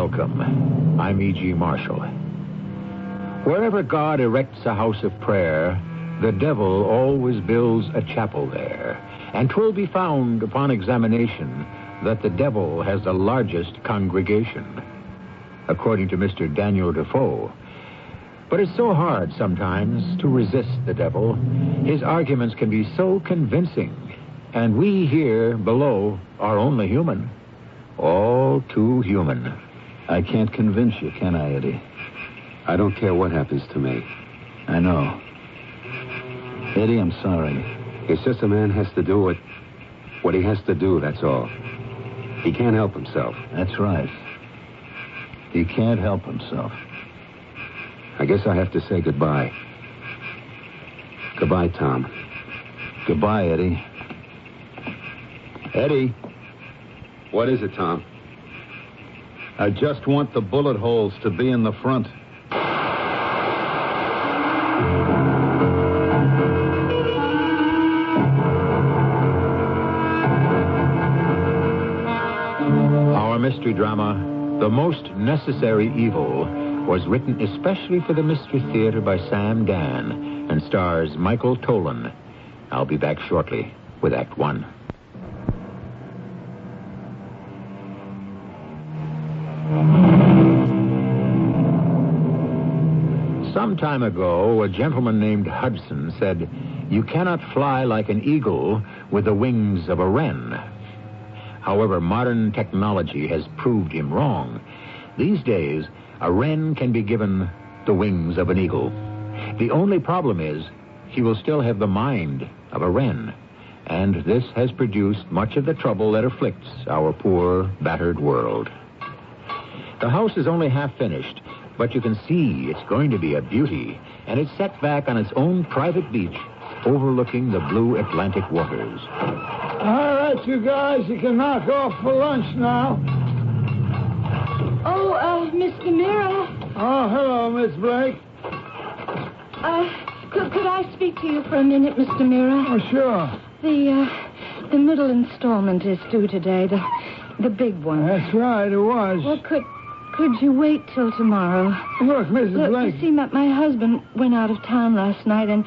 Welcome. I'm E.G. Marshall. Wherever God erects a house of prayer, the devil always builds a chapel there. And 'twill be found upon examination that the devil has the largest congregation, according to Mr. Daniel Defoe. But it's so hard sometimes to resist the devil. His arguments can be so convincing, and we here below are only human. All too human. I can't convince you, can I, Eddie? I don't care what happens to me. I know. Eddie, I'm sorry. It's just a man has to do what he has to do, that's all. He can't help himself. That's right. He can't help himself. I guess I have to say goodbye. Goodbye, Tom. Goodbye, Eddie. Eddie. What is it, Tom? I just want the bullet holes to be in the front. Our mystery drama, The Most Necessary Evil, was written especially for the Mystery Theater by Sam Dan and stars Michael Tolan. I'll be back shortly with Act One. Some time ago, a gentleman named Hudson said, "You cannot fly like an eagle with the wings of a wren." However, modern technology has proved him wrong. These days, a wren can be given the wings of an eagle. The only problem is he will still have the mind of a wren. And this has produced much of the trouble that afflicts our poor, battered world. The house is only half finished, but you can see it's going to be a beauty, and it's set back on its own private beach overlooking the blue Atlantic waters. All right, you guys, you can knock off for lunch now. Oh, Mr. Mira. Oh, hello, Miss Blake. Could I speak to you for a minute, Mr. Mira? Oh, sure. The middle installment is due today, the big one. That's right, it was. Well, could you wait till tomorrow? Look, Mrs. Blake. You see, my husband went out of town last night, and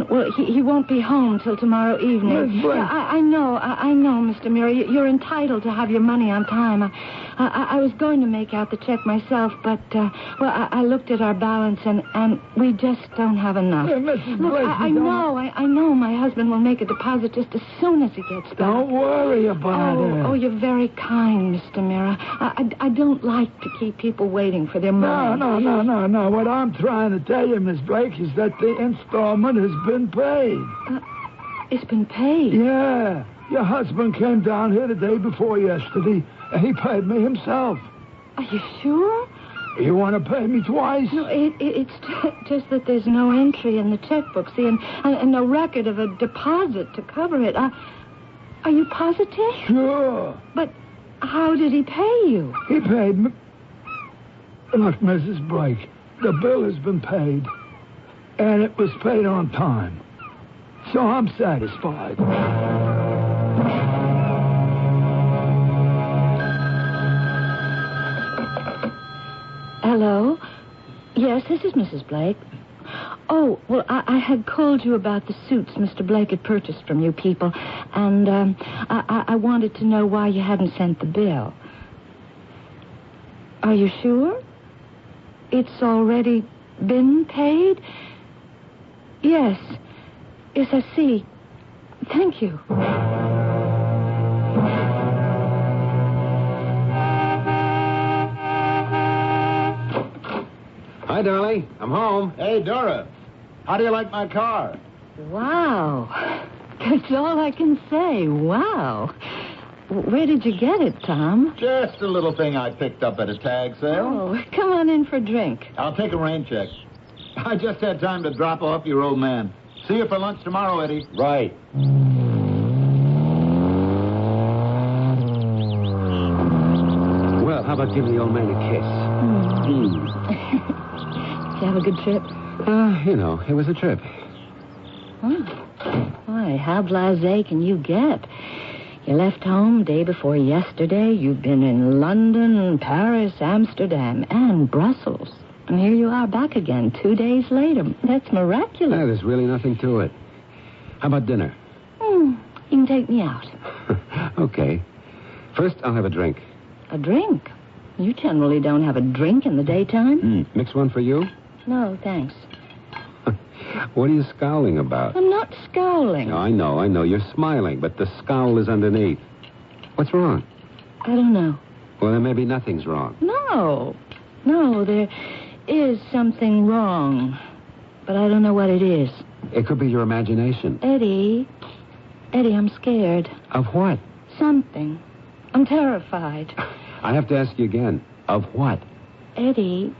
well, he won't be home till tomorrow evening. Miss Blake. I know, Mr. Mira. You're entitled to have your money on time. I was going to make out the check myself, but, I looked at our balance, and we just don't have enough. Hey, Mrs. Look, Blake, I know my husband will make a deposit just as soon as he gets back. Don't worry about it. Oh, you're very kind, Mr. Mira. I don't like to keep people waiting for their money. No. What I'm trying to tell you, Miss Blake, is that the installment has been paid. It's been paid? Yeah. Your husband came down here the day before yesterday, and he paid me himself. Are you sure? You want to pay me twice? No, it's just that there's no entry in the checkbook, see, and no record of a deposit to cover it. Are you positive? Sure. But how did he pay you? He paid me... Look, Mrs. Blake, the bill has been paid, and it was paid on time. So I'm satisfied. Hello? Yes, this is Mrs. Blake. Oh, well, I had called you about the suits Mr. Blake had purchased from you people, and I wanted to know why you hadn't sent the bill. Are you sure? It's already been paid? Yes. Yes, I see. Thank you. Hi, darling. I'm home. Hey, Dora. How do you like my car? Wow. That's all I can say. Wow. Where did you get it, Tom? Just a little thing I picked up at a tag sale. Oh, come on in for a drink. I'll take a rain check. I just had time to drop off your old man. See you for lunch tomorrow, Eddie. Right. Well, how about giving the old man a kiss? Did you have a good trip? It was a trip. Oh. Why, how blasé can you get? You left home day before yesterday. You've been in London, Paris, Amsterdam, and Brussels. And here you are back again 2 days later. That's miraculous. Yeah, there's really nothing to it. How about dinner? You can take me out. Okay. First, I'll have a drink. A drink? You generally don't have a drink in the daytime. Mix one for you? No, thanks. What are you scowling about? I'm not scowling. No, I know. You're smiling, but the scowl is underneath. What's wrong? I don't know. Well, then maybe nothing's wrong. No, there is something wrong. But I don't know what it is. It could be your imagination. Eddie, I'm scared. Of what? Something. I'm terrified. I have to ask you again. Of what? Eddie,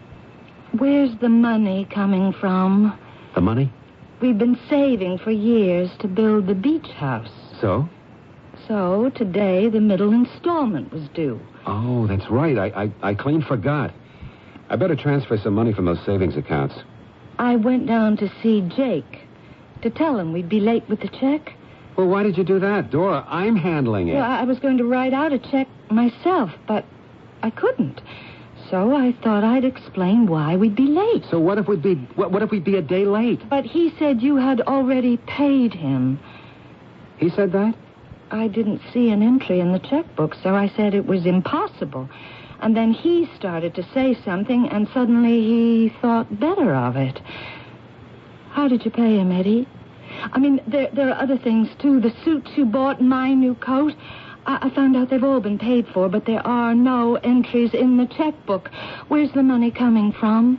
where's the money coming from? The money? We've been saving for years to build the beach house. So? So, today, the middle installment was due. Oh, that's right. I clean forgot. I better transfer some money from those savings accounts. I went down to see Jake to tell him we'd be late with the check. Well, why did you do that? Dora, I'm handling it. Well, I was going to write out a check myself, but I couldn't. So I thought I'd explain why we'd be late. So what if we'd be a day late? But he said you had already paid him. He said that? I didn't see an entry in the checkbook, so I said it was impossible. And then he started to say something, and suddenly he thought better of it. How did you pay him, Eddie? I mean, there are other things, too. The suits you bought and my new coat. I found out they've all been paid for, but there are no entries in the checkbook. Where's the money coming from?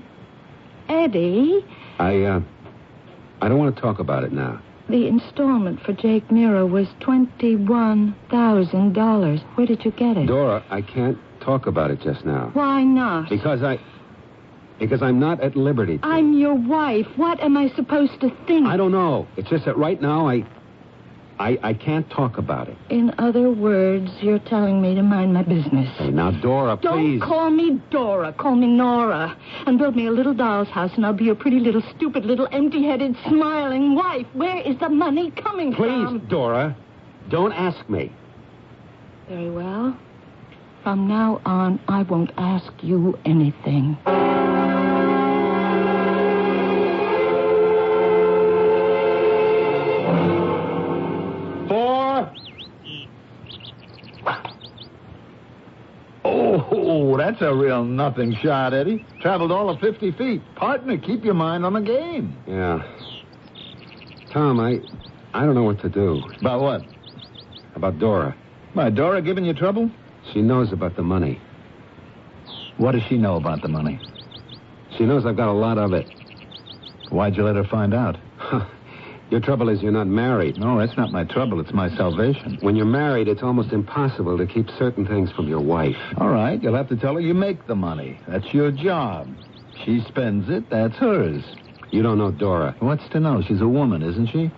Eddie? I don't want to talk about it now. The installment for Jake Miro was $21,000. Where did you get it? Dora, I can't talk about it just now. Why not? Because I'm not at liberty to. I'm your wife. What am I supposed to think? I don't know. It's just that right now I can't talk about it. In other words, you're telling me to mind my business. Hey, now, Dora, please. Don't call me Dora. Call me Nora. And build me a little doll's house, and I'll be your pretty little, stupid, little, empty-headed, smiling wife. Where is the money coming from? Please, Dora, don't ask me. Very well. From now on, I won't ask you anything. Oh, that's a real nothing shot, Eddie. Traveled all of 50 feet. Partner, keep your mind on the game. Yeah. Tom, I don't know what to do. About what? About Dora. My Dora giving you trouble? She knows about the money. What does she know about the money? She knows I've got a lot of it. Why'd you let her find out? Your trouble is you're not married. No, that's not my trouble. It's my salvation. When you're married, it's almost impossible to keep certain things from your wife. All right, you'll have to tell her you make the money. That's your job. She spends it, that's hers. You don't know Dora. What's to know? She's a woman, isn't she?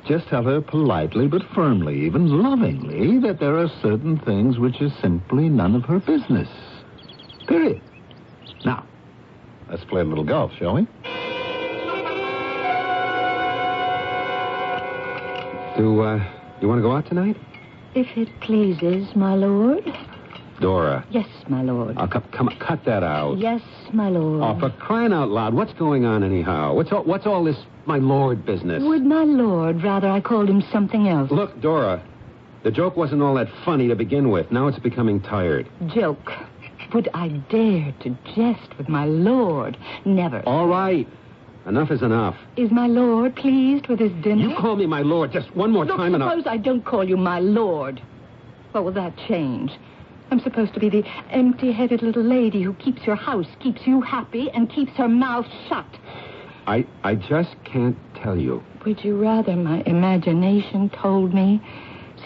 Just tell her politely, but firmly, even lovingly, that there are certain things which are simply none of her business. Period. Now, let's play a little golf, shall we? You want to go out tonight? If it pleases, my lord. Dora. Yes, my lord. Oh, come on, cut that out. Yes, my lord. Oh, for crying out loud, what's going on anyhow? What's all this my lord business? Would my lord rather I called him something else? Look, Dora, the joke wasn't all that funny to begin with. Now it's becoming tired. Joke. Would I dare to jest with my lord? Never. All right. Enough is enough. Is my lord pleased with his dinner? You call me my lord just one more time and suppose I don't call you my lord. What will that change? I'm supposed to be the empty-headed little lady who keeps your house, keeps you happy, and keeps her mouth shut. I just can't tell you. Would you rather my imagination told me?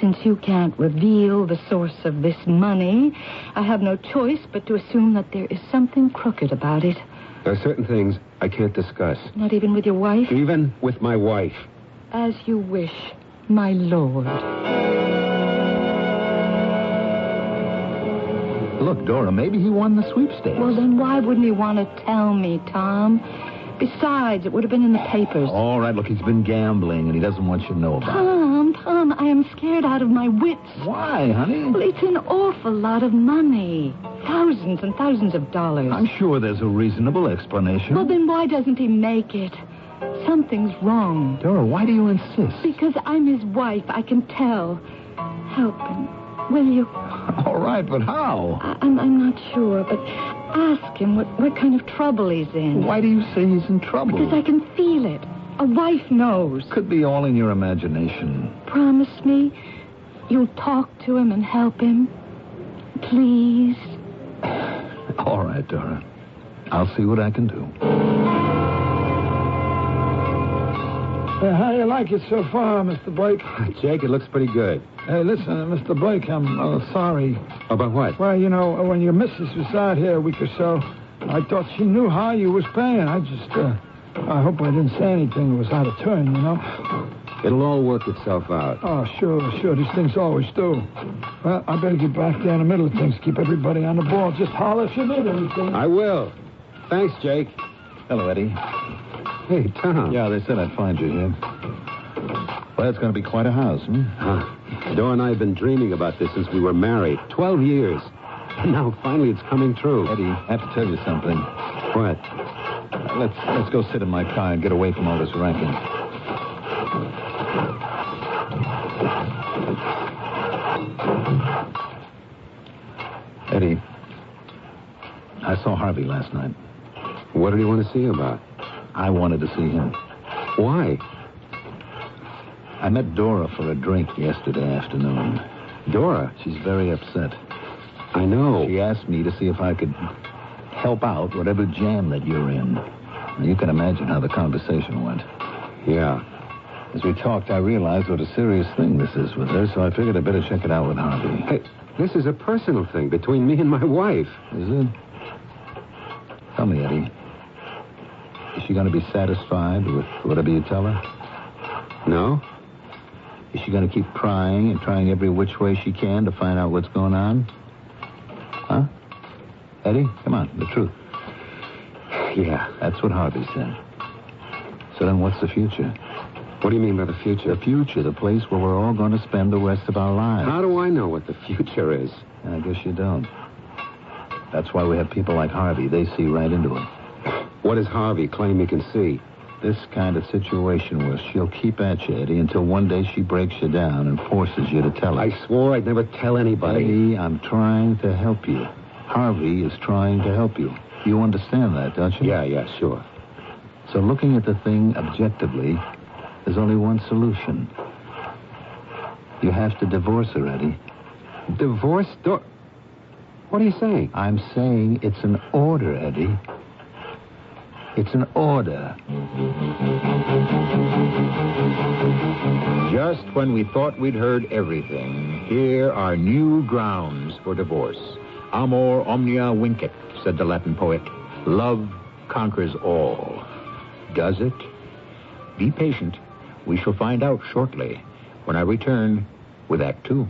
Since you can't reveal the source of this money, I have no choice but to assume that there is something crooked about it. There are certain things I can't discuss. Not even with your wife? Even with my wife. As you wish, my lord. Look, Dora, maybe he won the sweepstakes. Well, then why wouldn't he want to tell me, Tom? Besides, it would have been in the papers. All right, look, he's been gambling, and he doesn't want you to know about it. Tom, I am scared out of my wits. Why, honey? Well, it's an awful lot of money. Thousands and thousands of dollars. I'm sure there's a reasonable explanation. Well, then why doesn't he make it? Something's wrong. Dora, why do you insist? Because I'm his wife, I can tell. Help him, will you? All right, but how? I'm not sure, but ask him what kind of trouble he's in. Why do you say he's in trouble? Because I can feel it. A wife knows. Could be all in your imagination. Promise me you'll talk to him and help him. Please. All right, Dora. I'll see what I can do. How do you like it so far, Mr. Blake? Jake, it looks pretty good. Hey, listen, Mr. Blake, I'm sorry. About what? Well, you know, when your missus was out here a week or so, I thought she knew how you was paying. I hope I didn't say anything that was out of turn, you know? It'll all work itself out. Oh, sure. These things always do. Well, I better get back there in the middle of things. Keep everybody on the ball. Just holler if you need anything. I will. Thanks, Jake. Hello, Eddie. Hey, Tom. Yeah, they said I'd find you here. Well, it's going to be quite a house, Dora and I have been dreaming about this since we were married. 12 years. And now, finally, it's coming true. Eddie, I have to tell you something. What? Let's go sit in my car and get away from all this ranking. Eddie, I saw Harvey last night. What did he want to see you about? I wanted to see him. Why? I met Dora for a drink yesterday afternoon. Dora? She's very upset. I know. She asked me to see if I could help out whatever jam that you're in. Now, you can imagine how the conversation went. Yeah. As we talked, I realized what a serious thing this is with her, so I figured I'd better check it out with Harvey. Hey, this is a personal thing between me and my wife. Is it? Tell me, Eddie. Is she going to be satisfied with whatever you tell her? No? Is she going to keep prying and trying every which way she can to find out what's going on? Huh? Eddie, come on, the truth. Yeah. That's what Harvey said. So then what's the future? What do you mean by the future? The future, the place where we're all going to spend the rest of our lives. How do I know what the future is? I guess you don't. That's why we have people like Harvey. They see right into it. What does Harvey claim he can see? This kind of situation where she'll keep at you, Eddie, until one day she breaks you down and forces you to tell her. I swore I'd never tell anybody. Eddie, I'm trying to help you. Harvey is trying to help you. You understand that, don't you? Yeah, sure. So looking at the thing objectively, there's only one solution. You have to divorce her, Eddie. Divorce? What are you saying? I'm saying it's an order, Eddie. It's an order. Just when we thought we'd heard everything, here are new grounds for divorce. Amor omnia vincit, said the Latin poet. Love conquers all. Does it? Be patient. We shall find out shortly when I return with Act 2.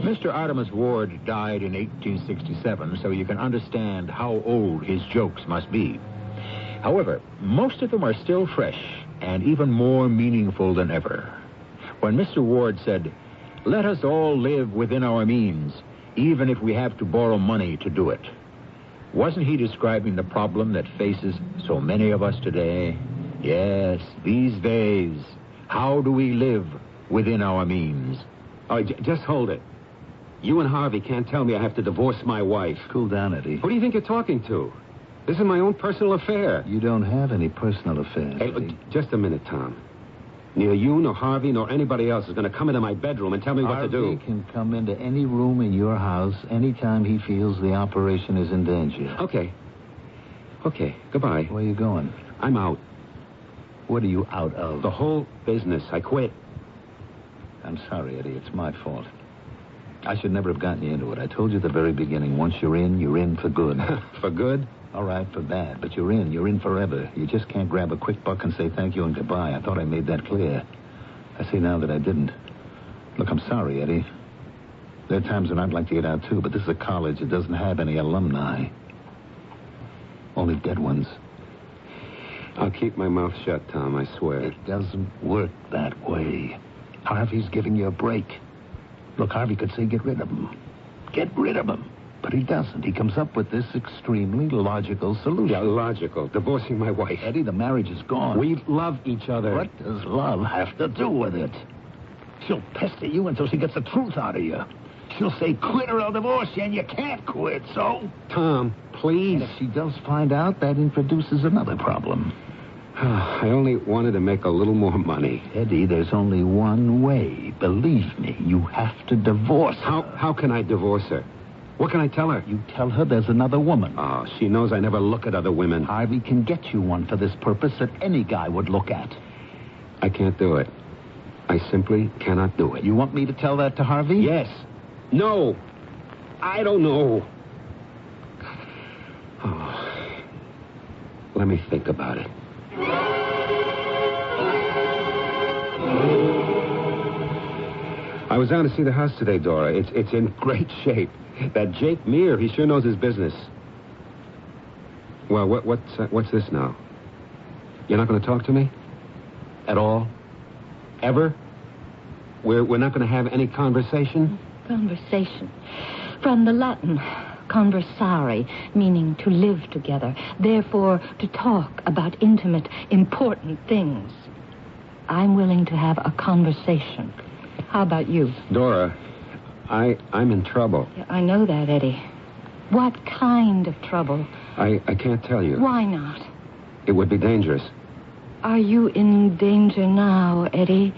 Mr. Artemus Ward died in 1867, so you can understand how old his jokes must be. However, most of them are still fresh and even more meaningful than ever. When Mr. Ward said, "Let us all live within our means, even if we have to borrow money to do it," wasn't he describing the problem that faces so many of us today? Yes, these days. How do we live within our means? Oh, just hold it. You and Harvey can't tell me I have to divorce my wife. Cool down, Eddie. Who do you think you're talking to? This is my own personal affair. You don't have any personal affairs, Hey, Eddie. just a minute, Tom. Neither you, nor Harvey, nor anybody else is going to come into my bedroom and tell me what to do. Harvey can come into any room in your house anytime he feels the operation is in danger. Okay, goodbye. Where are you going? I'm out. What are you out of? The whole business. I quit. I'm sorry, Eddie. It's my fault. I should never have gotten you into it. I told you at the very beginning, once you're in for good. For good? All right, for bad. But you're in forever. You just can't grab a quick buck and say thank you and goodbye. I thought I made that clear. I see now that I didn't. Look, I'm sorry, Eddie. There are times when I'd like to get out, too, but this is a college that doesn't have any alumni. Only dead ones. I'll keep my mouth shut, Tom, I swear. It doesn't work that way. Harvey's giving you a break. Look, Harvey could say get rid of him. Get rid of him. But he doesn't. He comes up with this extremely logical solution. Yeah, logical. Divorcing my wife. Eddie, the marriage is gone. We love each other. What does love have to do with it? She'll pester you until she gets the truth out of you. She'll say, quit or I'll divorce you, and you can't quit, so... Tom, please. And if she does find out, that introduces another problem. I only wanted to make a little more money. Eddie, there's only one way. Believe me, you have to divorce her. How can I divorce her? What can I tell her? You tell her there's another woman. Oh, she knows I never look at other women. Harvey can get you one for this purpose that any guy would look at. I can't do it. I simply cannot do it. You want me to tell that to Harvey? Yes. No. I don't know. Oh. Let me think about it. I was out to see the house today, Dora. It's in great shape. That Jake Meir, he sure knows his business. Well, what's this now? You're not going to talk to me? At all? Ever? We're not going to have any conversation? Conversation. From the Latin, conversare, meaning to live together. Therefore, to talk about intimate, important things. I'm willing to have a conversation. How about you? Dora, I'm in trouble. Yeah, I know that, Eddie. What kind of trouble? I can't tell you. Why not? It would be dangerous. Are you in danger now, Eddie?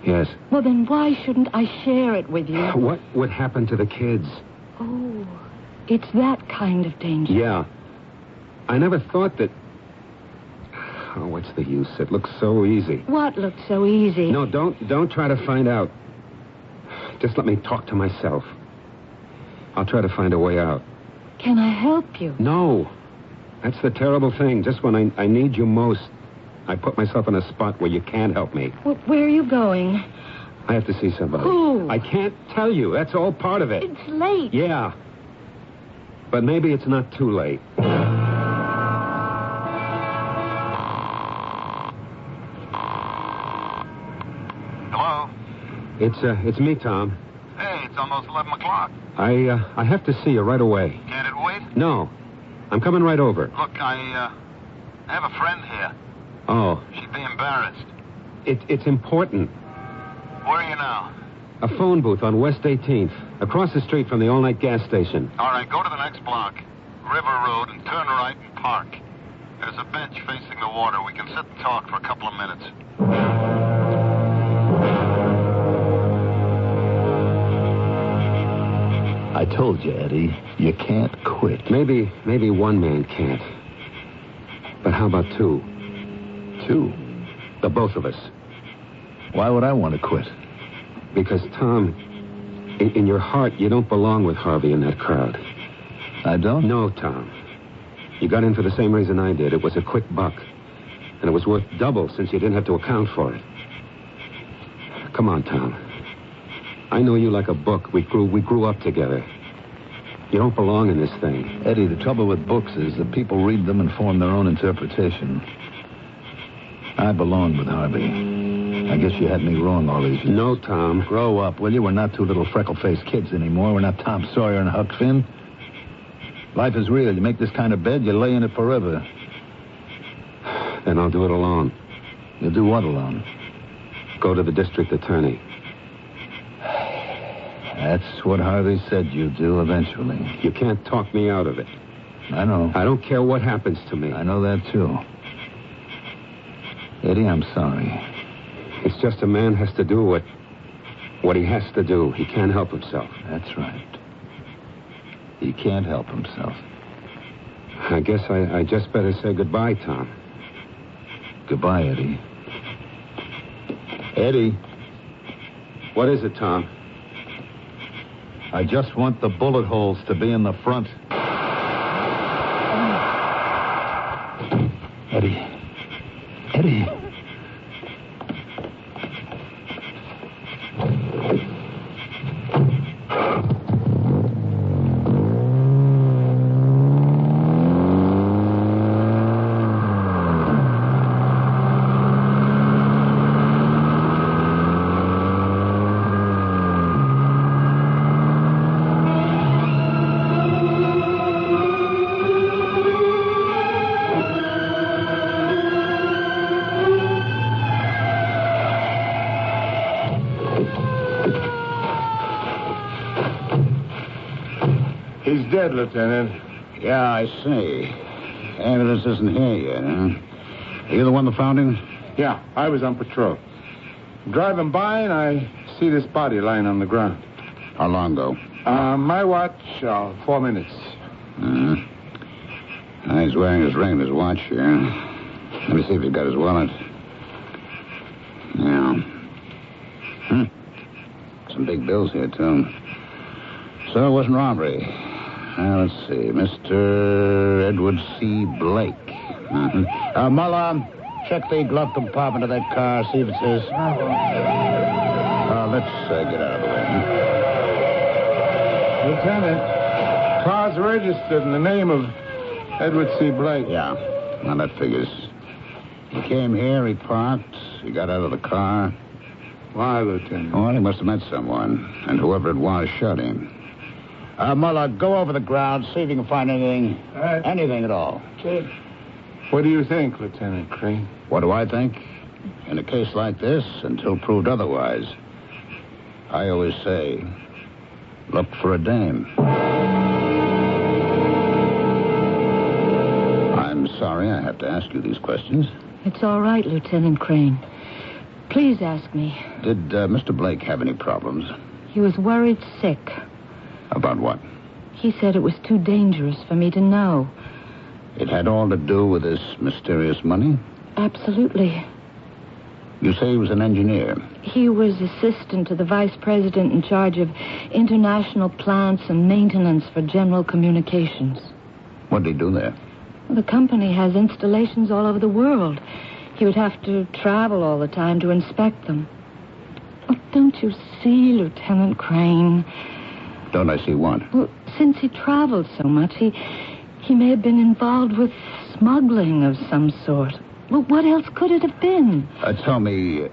Yes. Well, then why shouldn't I share it with you? What would happen to the kids? Oh, it's that kind of danger. Yeah. I never thought that... Oh, what's the use? It looks so easy. What looked so easy? No, don't try to find out. Just let me talk to myself. I'll try to find a way out. Can I help you? No. That's the terrible thing. Just when I need you most, I put myself in a spot where you can't help me. Well, where are you going? I have to see somebody. Who? I can't tell you. That's all part of it. It's late. Yeah. But maybe it's not too late. Hello? It's me, Tom. Hey, it's almost 11 o'clock. I have to see you right away. Can't it wait? No. I'm coming right over. Look, I have a friend here. Oh. She'd be embarrassed. It's important. Where are you now? A phone booth on West 18th, across the street from the all-night gas station. All right, go to the next block, River Road, and turn right and park. There's a bench facing the water. We can sit and talk for a couple of minutes. I told you, Eddie, you can't quit. Maybe one man can't. But how about two? Two? The both of us. Why would I want to quit? Because, Tom, in your heart, you don't belong with Harvey in that crowd. I don't? No, Tom. You got in for the same reason I did. It was a quick buck. And it was worth double since you didn't have to account for it. Come on, Tom. I know you like a book. We grew up together. You don't belong in this thing. Eddie, the trouble with books is that people read them and form their own interpretation. I belong with Harvey. I guess you had me wrong all these years. No, Tom. Grow up, will you? We're not two little freckle-faced kids anymore. We're not Tom Sawyer and Huck Finn. Life is real. You make this kind of bed, you lay in it forever. Then I'll do it alone. You'll do what alone? Go to the district attorney. That's what Harvey said you'd do eventually. You can't talk me out of it. I know. I don't care what happens to me. I know that, too. Eddie, I'm sorry. It's just a man has to do what he has to do. He can't help himself. That's right. He can't help himself. I guess I just better say goodbye, Tom. Goodbye, Eddie. Eddie. What is it, Tom? I just want the bullet holes to be in the front. Eddie. Eddie. He's dead, Lieutenant. Yeah, I see. Evidence isn't here yet, huh? Are you the one that found him? Yeah, I was on patrol. Driving by, and I see this body lying on the ground. How long ago? My watch, 4 minutes. He's wearing his ring and his watch here. Let me see if he's got his wallet. Yeah. Some big bills here, too. So it wasn't robbery. Let's see. Mr. Edward C. Blake. Mullah, check the glove compartment of that car, see if it says... let's get out of the way. Lieutenant, car's registered in the name of Edward C. Blake. Yeah, now that figures. He came here, he parked, he got out of the car. Why, Lieutenant? Well, he must have met someone, and whoever it was shot him. Mullah, go over the ground, see if you can find anything. Anything at all. Okay. What do you think, Lieutenant Crane? What do I think? In a case like this, until proved otherwise, I always say, look for a dame. I'm sorry I have to ask you these questions. It's all right, Lieutenant Crane. Please ask me. Did Mr. Blake have any problems? He was worried sick. About what? He said it was too dangerous for me to know. It had all to do with this mysterious money? Absolutely. You say he was an engineer? He was assistant to the vice president in charge of international plants and maintenance for general communications. What did he do there? The company has installations all over the world. He would have to travel all the time to inspect them. Oh, don't you see, Lieutenant Crane? Don't I see what? Well, since he traveled so much, he may have been involved with smuggling of some sort. Well, what else could it have been? Tell me,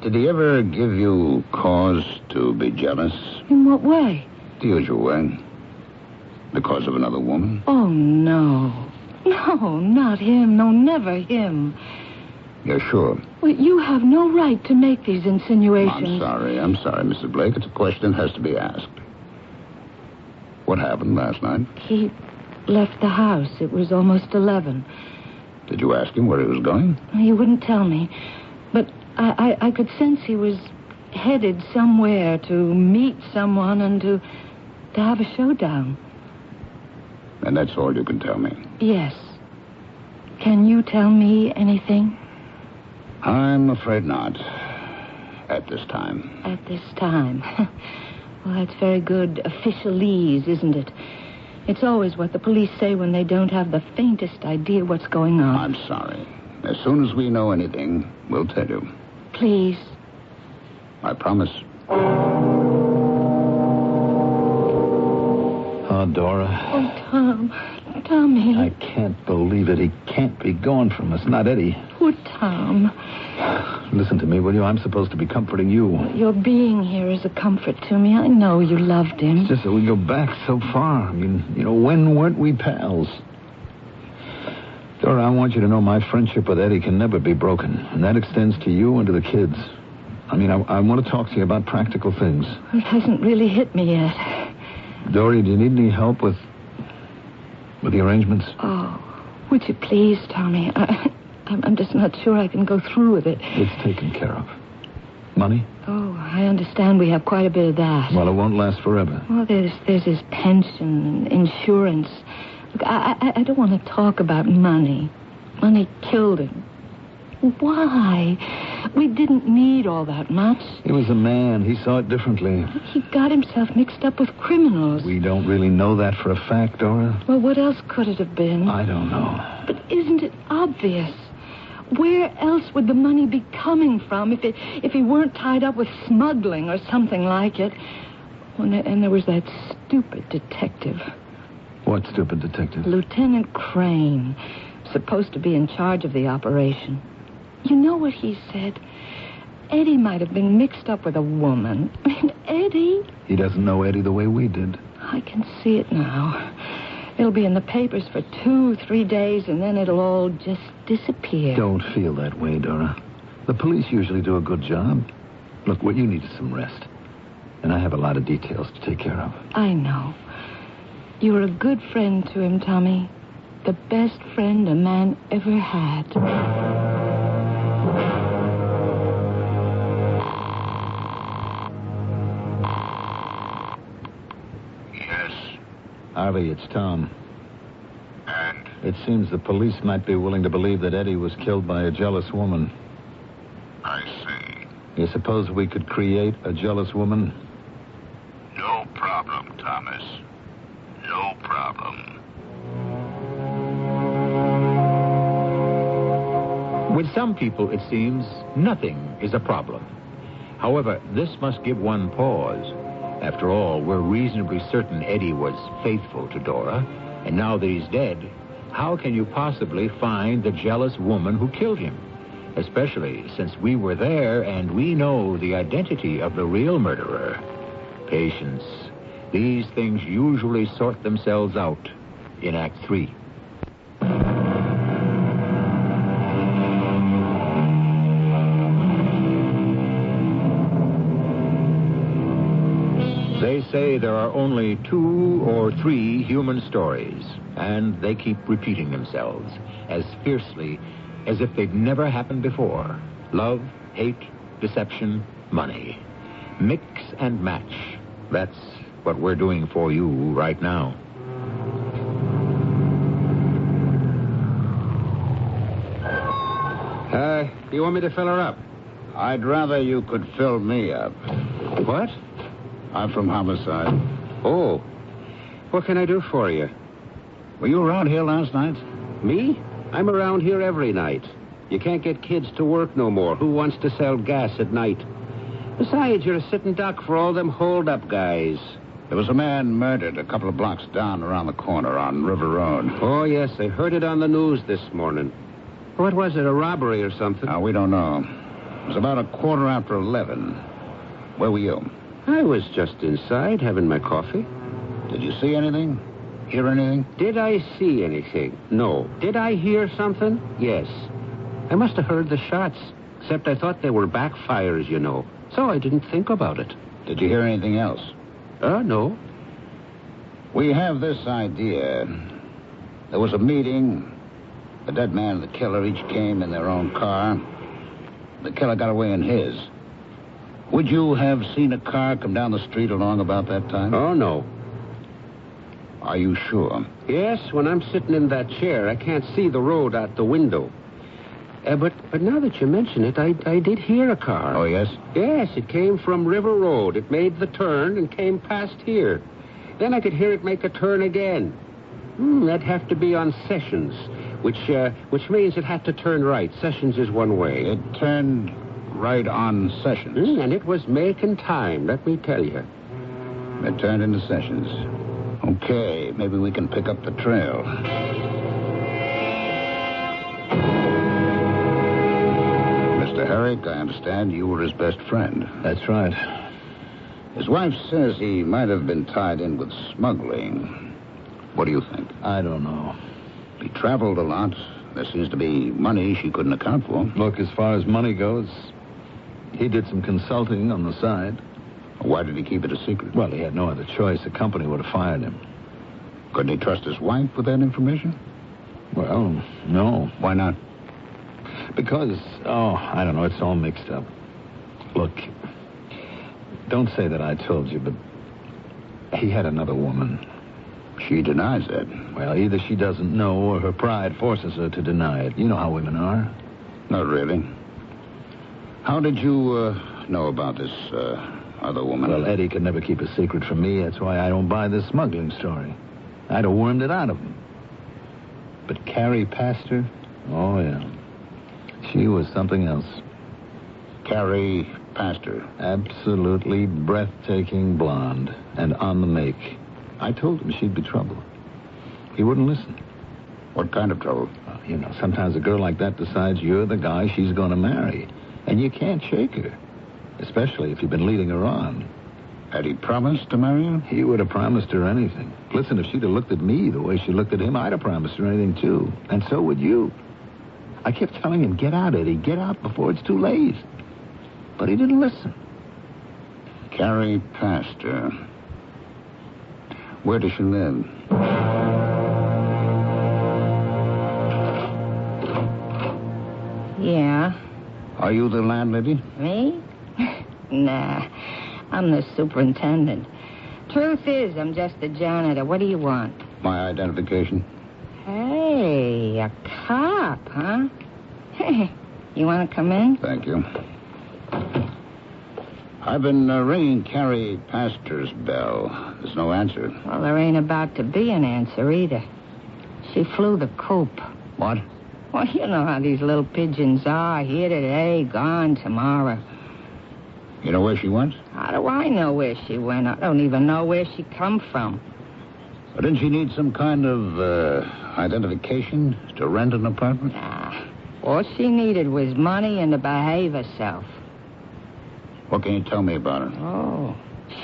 did he ever give you cause to be jealous? In what way? The usual way. Because of another woman? Oh, no. No, not him. No, never him. You're sure? Well, you have no right to make these insinuations. I'm sorry, Mrs. Blake. It's a question that has to be asked. What happened last night? He left the house. It was almost 11. Did you ask him where he was going? He wouldn't tell me. But I could sense he was headed somewhere to meet someone and to have a showdown. And that's all you can tell me? Yes. Can you tell me anything? I'm afraid not. At this time. At this time. Well, that's very good officialese, isn't it? It's always what the police say when they don't have the faintest idea what's going on. I'm sorry. As soon as we know anything, we'll tell you. Please. I promise. Oh, Dora. Oh, Tom. Tommy. I can't believe it. He can't be gone from us. Not Eddie. Poor Tom. Listen to me, will you? I'm supposed to be comforting you. Your being here is a comfort to me. I know you loved him. It's just that we go back so far. I mean, when weren't we pals? Dora, I want you to know my friendship with Eddie can never be broken. And that extends to you and to the kids. I mean, I want to talk to you about practical things. It hasn't really hit me yet. Dory, do you need any help with the arrangements? Oh, would you please, Tommy? I'm just not sure I can go through with it. It's taken care of. Money? Oh, I understand we have quite a bit of that. Well, it won't last forever. Well, there's his pension and insurance. Look, I don't want to talk about money. Money killed him. Why? We didn't need all that much. He was a man. He saw it differently. He got himself mixed up with criminals. We don't really know that for a fact, Dora. Well, what else could it have been? I don't know. But isn't it obvious? Where else would the money be coming from if he weren't tied up with smuggling or something like it? And there was that stupid detective. What stupid detective? Lieutenant Crane, supposed to be in charge of the operation. You know what he said? Eddie might have been mixed up with a woman. I mean, Eddie... He doesn't know Eddie the way we did. I can see it now. It'll be in the papers for 2-3 days, and then it'll all just disappear. Don't feel that way, Dora. The police usually do a good job. Look, what you need is some rest. And I have a lot of details to take care of. I know. You were a good friend to him, Tommy. The best friend a man ever had. Yes. Harvey, it's Tom. And? It seems the police might be willing to believe that Eddie was killed by a jealous woman. I see. You suppose we could create a jealous woman? No problem, Thomas. No problem. With some people, it seems, nothing is a problem. However, this must give one pause. After all, we're reasonably certain Eddie was faithful to Dora, and now that he's dead, how can you possibly find the jealous woman who killed him? Especially since we were there and we know the identity of the real murderer. Patience. These things usually sort themselves out in Act 3. They say there are only 2 or 3 human stories, and they keep repeating themselves as fiercely as if they'd never happened before. Love, hate, deception, money. Mix and match. That's what we're doing for you right now. You want me to fill her up? I'd rather you could fill me up. What? I'm from homicide. Oh. What can I do for you? Were you around here last night? Me? I'm around here every night. You can't get kids to work no more. Who wants to sell gas at night? Besides, you're a sitting duck for all them hold-up guys. There was a man murdered a couple of blocks down around the corner on River Road. Oh, yes, I heard it on the news this morning. What was it, a robbery or something? We don't know. It was about 11:15. Where were you? I was just inside having my coffee. Did you see anything? Hear anything? Did I see anything? No. Did I hear something? Yes. I must have heard the shots, except I thought they were backfires, you know. So I didn't think about it. Did you hear anything else? No. We have this idea. There was a meeting. The dead man and the killer each came in their own car. The killer got away in his. Would you have seen a car come down the street along about that time? Oh, no. Are you sure? Yes, when I'm sitting in that chair, I can't see the road out the window. But now that you mention it, I did hear a car. Oh, yes? Yes, it came from River Road. It made the turn and came past here. Then I could hear it make a turn again. That'd have to be on Sessions, which means it had to turn right. Sessions is one way. It turned right on Sessions. And it was making time, let me tell you. It turned into Sessions. Okay, maybe we can pick up the trail. Mr. Herrick, I understand you were his best friend. That's right. His wife says he might have been tied in with smuggling. What do you think? I don't know. He traveled a lot. There seems to be money she couldn't account for. Look, as far as money goes, he did some consulting on the side. Why did he keep it a secret? Well, he had no other choice. The company would have fired him. Couldn't he trust his wife with that information? Well, no. Why not? Because, I don't know, it's all mixed up. Look, don't say that I told you, but he had another woman. She denies that. Well, either she doesn't know or her pride forces her to deny it. You know how women are. Not really. How did you know about this other woman? Well, Eddie could never keep a secret from me. That's why I don't buy this smuggling story. I'd have wormed it out of him. But Carrie Pastor? Oh, yeah. She was something else. Carrie Pastor? Absolutely breathtaking blonde and on the make. I told him she'd be trouble. He wouldn't listen. What kind of trouble? Sometimes a girl like that decides you're the guy she's going to marry. And you can't shake her. Especially if you've been leading her on. Had he promised to marry her? He would have promised her anything. Listen, if she'd have looked at me the way she looked at him, I'd have promised her anything, too. And so would you. I kept telling him, get out, Eddie. Get out before it's too late. But he didn't listen. Carrie Pastor. Where does she live? Yeah. Are you the landlady? Me? Nah. I'm the superintendent. Truth is, I'm just the janitor. What do you want? My identification. Hey, a cop, huh? Hey, you want to come in? Thank you. I've been ringing Carrie Pastor's bell. There's no answer. Well, there ain't about to be an answer either. She flew the coop. What? Well, you know how these little pigeons are. Here today, gone tomorrow. You know where she went? How do I know where she went? I don't even know where she come from. Well, didn't she need some kind of identification to rent an apartment? Nah. All she needed was money and to behave herself. What can you tell me about her? Oh,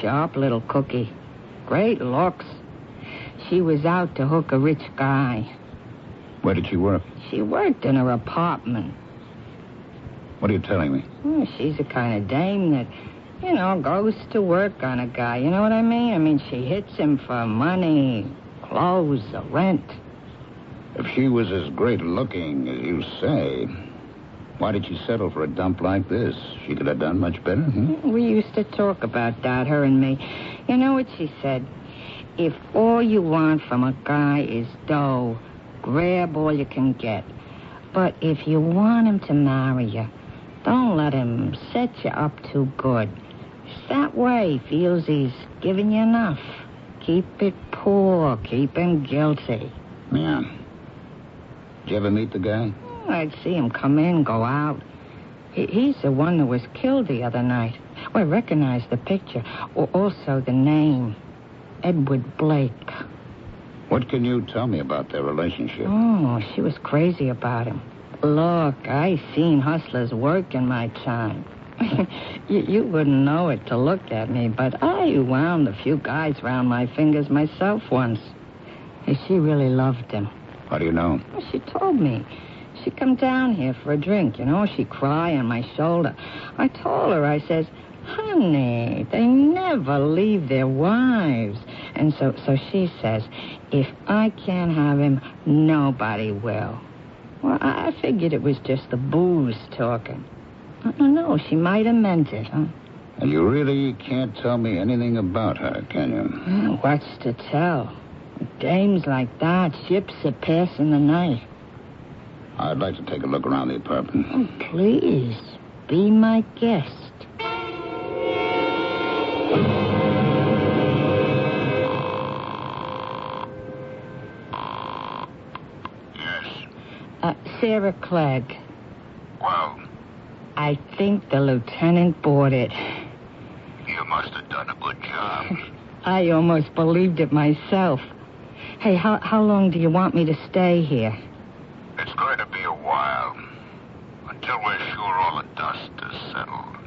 sharp little cookie. Great looks. She was out to hook a rich guy. Where did she work? She worked in her apartment. What are you telling me? Oh, she's the kind of dame that, goes to work on a guy. You know what I mean? I mean, she hits him for money, clothes, or rent. If she was as great looking as you say, why did she settle for a dump like this? She could have done much better. We used to talk about that, her and me. You know what she said? If all you want from a guy is dough, grab all you can get. But if you want him to marry you, don't let him set you up too good. It's that way he feels he's giving you enough. Keep it poor, keep him guilty. Yeah. Did you ever meet the guy? I'd see him come in, go out. He's the one that was killed the other night. Well, I recognize the picture. Also the name. Edward Blake. What can you tell me about their relationship? Oh, she was crazy about him. Look, I seen hustlers work in my time. you wouldn't know it to look at me, but I wound a few guys around my fingers myself once. And she really loved him. How do you know? Well, she told me. She come down here for a drink, She'd cry on my shoulder. I told her, I says, honey, they never leave their wives. And so she says, if I can't have him, nobody will. Well, I figured it was just the booze talking. I don't know, she might have meant it, huh? And you really can't tell me anything about her, can you? What's to tell? Dames like that, ships are passing the night. I'd like to take a look around the apartment. Oh, please, be my guest. Sarah Clegg. Well? I think the lieutenant bought it. You must have done a good job. I almost believed it myself. Hey, how long do you want me to stay here? It's going to be a while. Until we're sure all the dust is settled.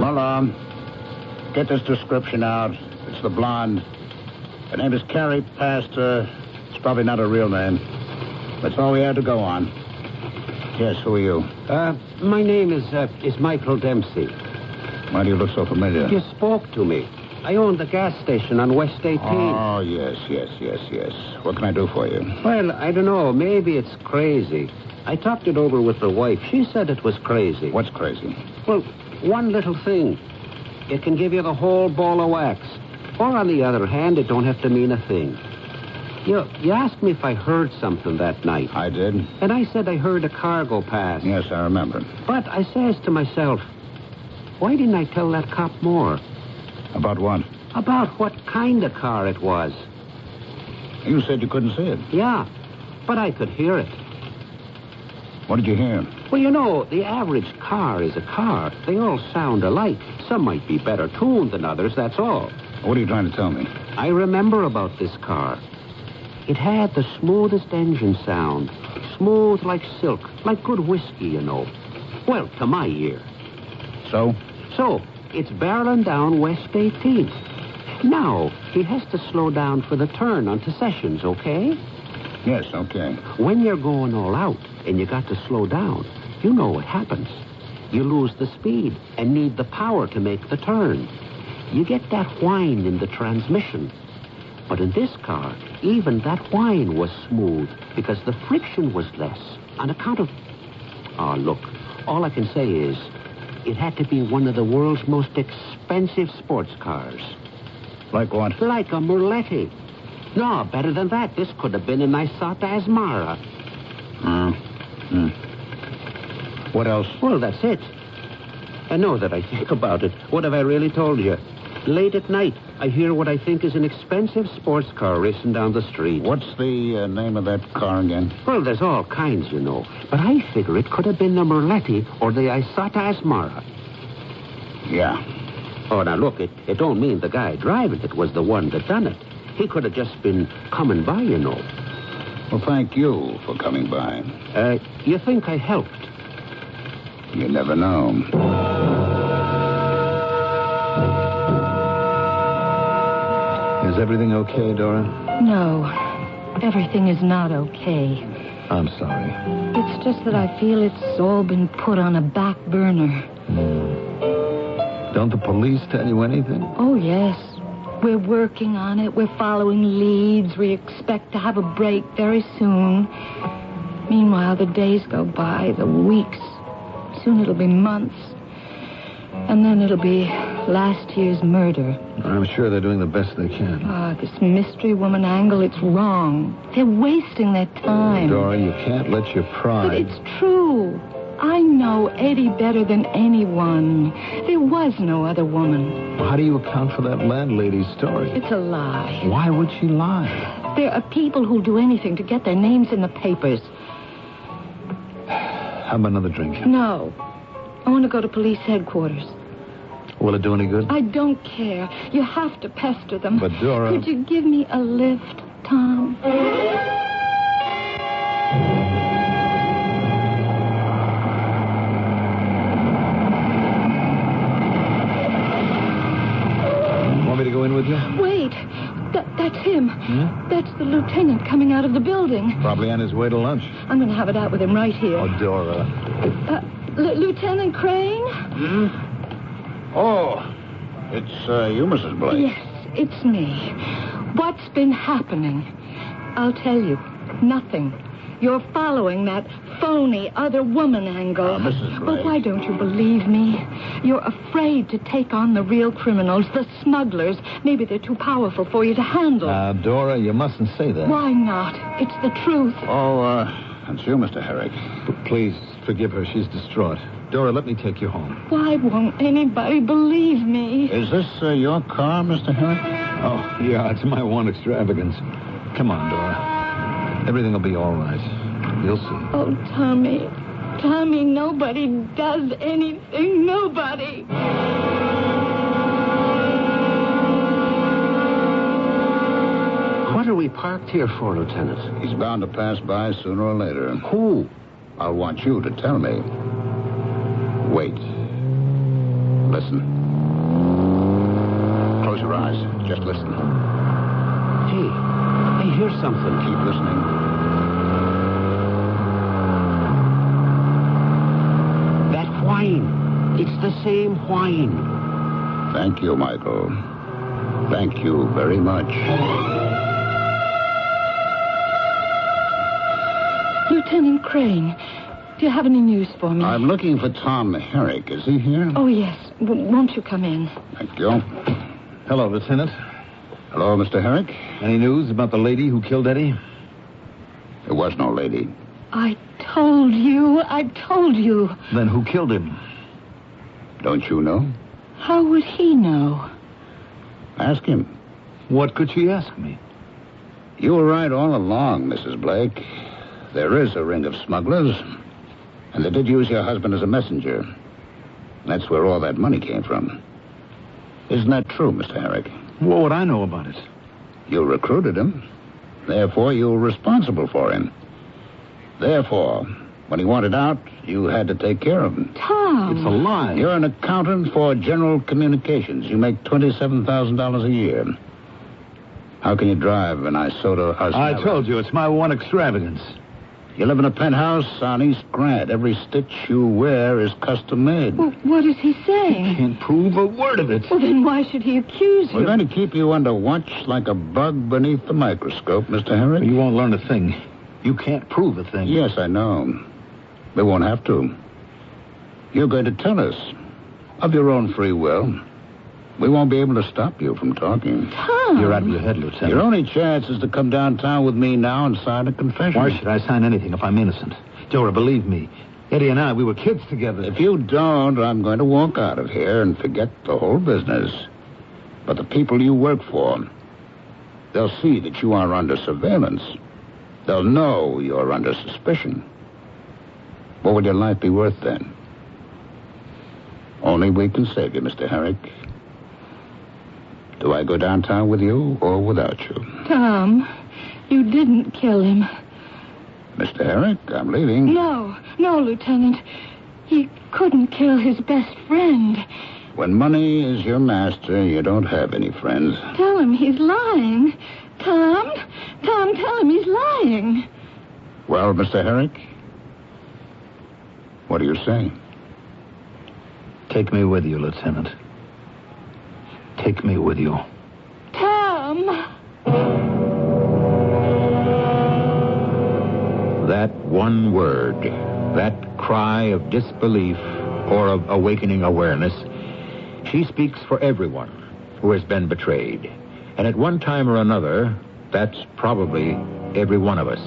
Well, get this description out. It's the blonde. Her name is Carrie Pastor. It's probably not her real name. That's all we had to go on. Yes, who are you? My name is Michael Dempsey. Why do you look so familiar? You spoke to me. I own the gas station on West 18. Oh, yes. What can I do for you? Well, I don't know. Maybe it's crazy. I talked it over with the wife. She said it was crazy. What's crazy? Well, one little thing. It can give you the whole ball of wax. Or, on the other hand, it don't have to mean a thing. You asked me if I heard something that night. I did. And I said I heard a car go past. Yes, I remember. But I says to myself, why didn't I tell that cop more? About what? About what kind of car it was. You said you couldn't see it. Yeah, but I could hear it. What did you hear? Well, the average car is a car. They all sound alike. Some might be better tuned than others, that's all. What are you trying to tell me? I remember about this car. It had the smoothest engine sound. Smooth like silk, like good whiskey, Well, to my ear. So? So, it's barreling down West 18th. Now, he has to slow down for the turn onto Sessions, okay? Yes, okay. When you're going all out and you got to slow down, you know what happens. you lose the speed and need the power to make the turn. You get that whine in the transmission. But in this car, even that whine was smooth because the friction was less on account of... Oh, look, all I can say is it had to be one of the world's most expensive sports cars. Like what? Like a Merletti. No, better than that. This could have been a Nisata Asmara. What else? Well, that's it. And now that I think about it, what have I really told you? Late at night, I hear what I think is an expensive sports car racing down the street. What's the name of that car again? Well, there's all kinds, you know. But I figure it could have been the Merletti or the Isata Asmara. Yeah. Oh, now look, it don't mean the guy driving it was the one that done it. He could have just been coming by, you know. Well, thank you for coming by. You think I helped? You never know. Is everything okay, Dora? No, everything is not okay. I'm sorry. It's just that I feel it's all been put on a back burner. Don't the police tell you anything? Oh, yes. We're working on it. We're following leads. We expect to have a break very soon. Meanwhile, the days go by, the weeks. Soon it'll be months. And then it'll be last year's murder. I'm sure they're doing the best they can. Ah, this mystery woman angle, it's wrong. They're wasting their time. Dora, you can't let your pride... But it's true. I know Eddie better than anyone. There was no other woman. How do you account for that landlady's story? It's a lie. Why would she lie? There are people who'll do anything to get their names in the papers. How about another drink? No. I want to go to police headquarters. Will it do any good? I don't care. You have to pester them. But, Dora... Could you give me a lift, Tom? Want me to go in with you? Wait. That's him. Hmm? That's the lieutenant coming out of the building. Probably on his way to lunch. I'm going to have it out with him right here. Oh, Dora. Lieutenant Crane? Oh, it's you, Mrs. Blake. Yes, it's me. What's been happening? I'll tell you. Nothing. You're following that phony other woman angle. Mrs. Blake. But why don't you believe me? You're afraid to take on the real criminals, the smugglers. Maybe they're too powerful for you to handle. Dora, you mustn't say that. Why not? It's the truth. Oh, it's you, Mr. Herrick. Please, forgive her. She's distraught. Dora, let me take you home. Why won't anybody believe me? Is this your car, Mr. Herrick? Oh, yeah, it's my one extravagance. Come on, Dora. Everything will be all right. You'll see. Oh, Tommy. Tommy, nobody does anything. Nobody. What are we parked here for, Lieutenant? He's bound to pass by sooner or later. Who? I'll want you to tell me. Wait. Listen. Close your eyes. Just listen. Hey, I hear something. Keep listening. That whine. It's the same whine. Thank you, Michael. Thank you very much. Lieutenant Crane, do you have any news for me? I'm looking for Tom Herrick. Is he here? Oh, yes. Won't you come in? Thank you. Hello, Lieutenant. Hello, Mr. Herrick. Any news about the lady who killed Eddie? There was no lady. I told you. Then who killed him? Don't you know? How would he know? Ask him. What could she ask me? You were right all along, Mrs. Blake. There is a ring of smugglers, and they did use your husband as a messenger. That's where all that money came from. Isn't that true, Mr. Herrick? What would I know about it? You recruited him. Therefore, you were responsible for him. Therefore, when he wanted out, you had to take care of him. Tom! It's a lie. You're an accountant for general communications. You make $27,000 a year. How can you drive an Isota Asmara? I told you, it's my one extravagance. You live in a penthouse on East Grant. Every stitch you wear is custom made. Well, what is he saying? Can't prove a word of it. Well, then why should he accuse you? We're going to keep you under watch like a bug beneath the microscope, Mr. Herrick. You won't learn a thing. You can't prove a thing. Yes, I know. We won't have to. You're going to tell us of your own free will. We won't be able to stop you from talking. Tom! You're out of your head, Lieutenant. Your only chance is to come downtown with me now and sign a confession. Why should I sign anything if I'm innocent? Dora, believe me. Eddie and I, we were kids together. If you don't, I'm going to walk out of here and forget the whole business. But the people you work for, they'll see that you are under surveillance. They'll know you're under suspicion. What would your life be worth then? Only we can save you, Mr. Herrick. Do I go downtown with you or without you? Tom, you didn't kill him. Mr. Herrick, I'm leaving. No, Lieutenant. He couldn't kill his best friend. When money is your master, you don't have any friends. Tell him he's lying. Tom, tell him he's lying. Well, Mr. Herrick, what do you say? Take me with you, Lieutenant. Take me with you. Tom! That one word, that cry of disbelief or of awakening awareness, she speaks for everyone who has been betrayed. And at one time or another, that's probably every one of us.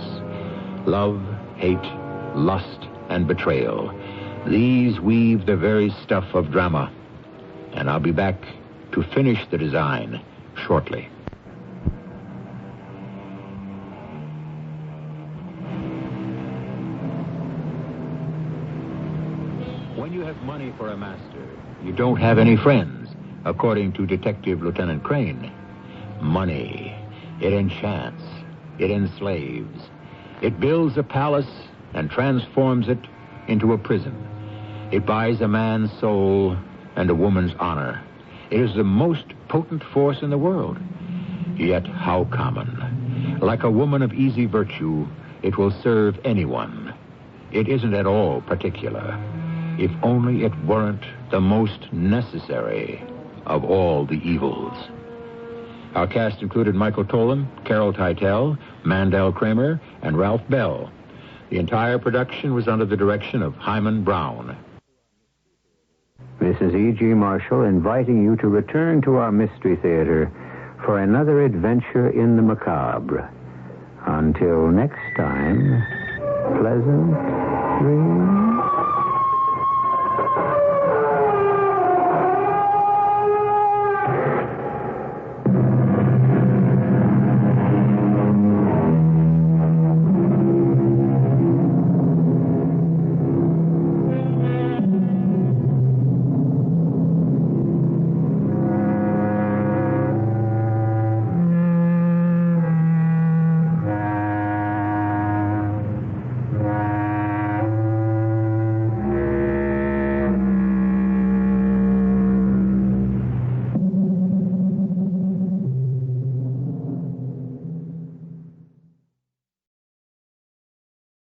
Love, hate, lust, and betrayal. These weave the very stuff of drama. And I'll be back to finish the design shortly. When you have money for a master, you don't have any friends, according to Detective Lieutenant Crane. Money, it enchants, it enslaves. It builds a palace and transforms it into a prison. It buys a man's soul and a woman's honor. It is the most potent force in the world. Yet how common. Like a woman of easy virtue, it will serve anyone. It isn't at all particular. If only it weren't the most necessary of all the evils. Our cast included Michael Tolan, Carol Teitel, Mandel Kramer, and Ralph Bell. The entire production was under the direction of Himan Brown. This is E.G. Marshall inviting you to return to our Mystery Theater for another adventure in the macabre. Until next time, pleasant dreams.